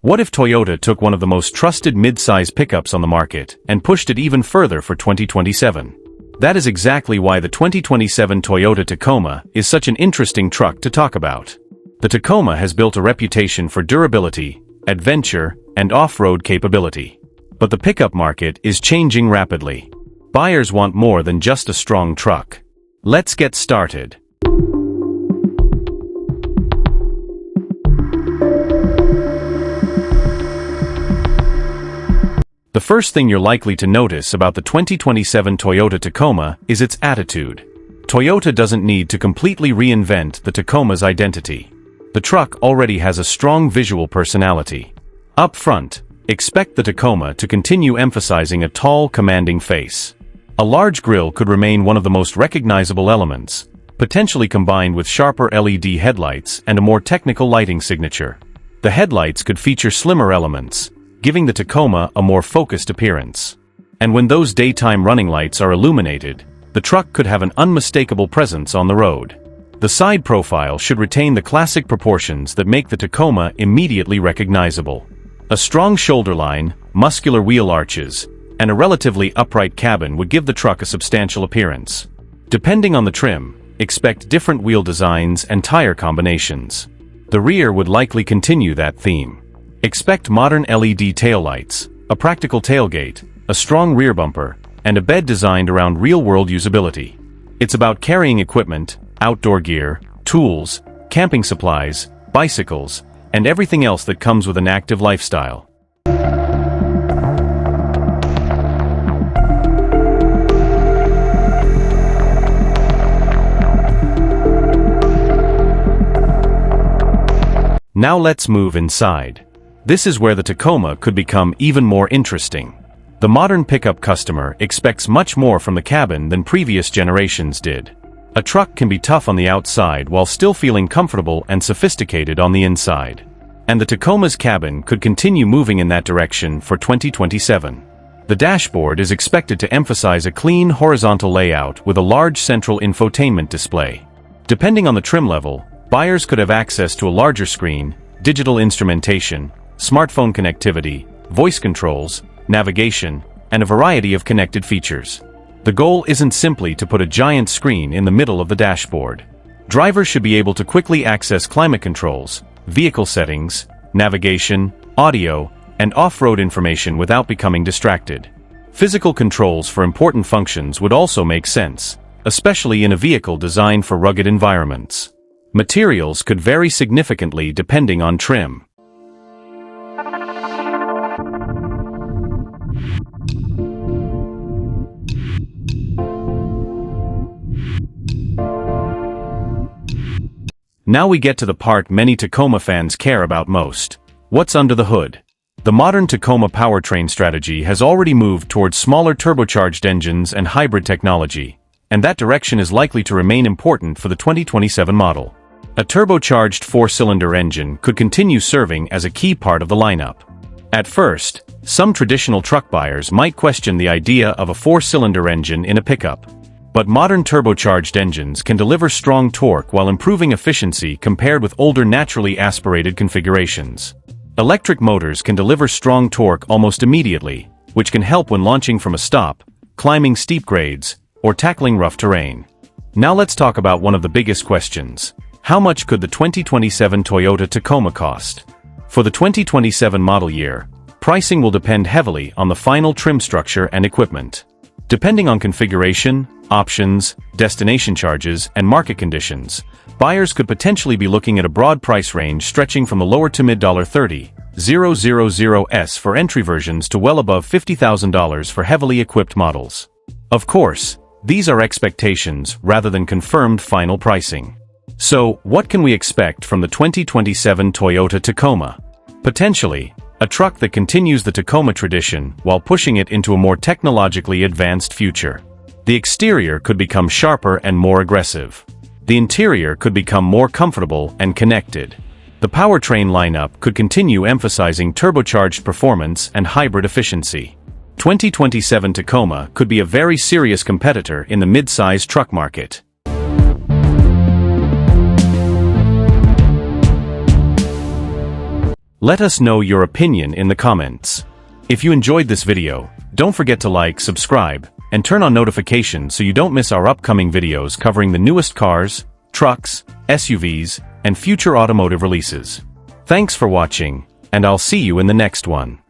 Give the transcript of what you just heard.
What if Toyota took one of the most trusted mid-size pickups on the market and pushed it even further for 2027? That is exactly why the 2027 Toyota Tacoma is such an interesting truck to talk about. The Tacoma has built a reputation for durability, adventure, and off-road capability. But the pickup market is changing rapidly. Buyers want more than just a strong truck. Let's get started. The first thing you're likely to notice about the 2027 Toyota Tacoma is its attitude. Toyota doesn't need to completely reinvent the Tacoma's identity. The truck already has a strong visual personality. Up front, expect the Tacoma to continue emphasizing a tall, commanding face. A large grille could remain one of the most recognizable elements, potentially combined with sharper LED headlights and a more technical lighting signature. The headlights could feature slimmer elements, giving the Tacoma a more focused appearance. And when those daytime running lights are illuminated, the truck could have an unmistakable presence on the road. The side profile should retain the classic proportions that make the Tacoma immediately recognizable. A strong shoulder line, muscular wheel arches, and a relatively upright cabin would give the truck a substantial appearance. Depending on the trim, expect different wheel designs and tire combinations. The rear would likely continue that theme. Expect modern LED taillights, a practical tailgate, a strong rear bumper, and a bed designed around real-world usability. It's about carrying equipment, outdoor gear, tools, camping supplies, bicycles, and everything else that comes with an active lifestyle. Now let's move inside. This is where the Tacoma could become even more interesting. The modern pickup customer expects much more from the cabin than previous generations did. A truck can be tough on the outside while still feeling comfortable and sophisticated on the inside. And the Tacoma's cabin could continue moving in that direction for 2027. The dashboard is expected to emphasize a clean horizontal layout with a large central infotainment display. Depending on the trim level, buyers could have access to a larger screen, digital instrumentation, smartphone connectivity, voice controls, navigation, and a variety of connected features. The goal isn't simply to put a giant screen in the middle of the dashboard. Drivers should be able to quickly access climate controls, vehicle settings, navigation, audio, and off-road information without becoming distracted. Physical controls for important functions would also make sense, especially in a vehicle designed for rugged environments. Materials could vary significantly depending on trim. Now we get to the part many Tacoma fans care about most. What's under the hood? The modern Tacoma powertrain strategy has already moved towards smaller turbocharged engines and hybrid technology, and that direction is likely to remain important for the 2027 model. A turbocharged four-cylinder engine could continue serving as a key part of the lineup. At first, some traditional truck buyers might question the idea of a four-cylinder engine in a pickup. But modern turbocharged engines can deliver strong torque while improving efficiency compared with older naturally aspirated configurations. Electric motors can deliver strong torque almost immediately, which can help when launching from a stop, climbing steep grades, or tackling rough terrain. Now let's talk about one of the biggest questions. How much could the 2027 Toyota Tacoma cost? For the 2027 model year, pricing will depend heavily on the final trim structure and equipment. Depending on configuration, options, destination charges, and market conditions, buyers could potentially be looking at a broad price range stretching from the lower to mid-$30,000s for entry versions to well above $50,000 for heavily equipped models. Of course, these are expectations rather than confirmed final pricing. So, what can we expect from the 2027 Toyota Tacoma? Potentially, a truck that continues the Tacoma tradition while pushing it into a more technologically advanced future. The exterior could become sharper and more aggressive. The interior could become more comfortable and connected. The powertrain lineup could continue emphasizing turbocharged performance and hybrid efficiency. 2027 Tacoma could be a very serious competitor in the mid-size truck market. Let us know your opinion in the comments. If you enjoyed this video, don't forget to like, subscribe, and turn on notifications so you don't miss our upcoming videos covering the newest cars, trucks, SUVs, and future automotive releases. Thanks for watching, and I'll see you in the next one.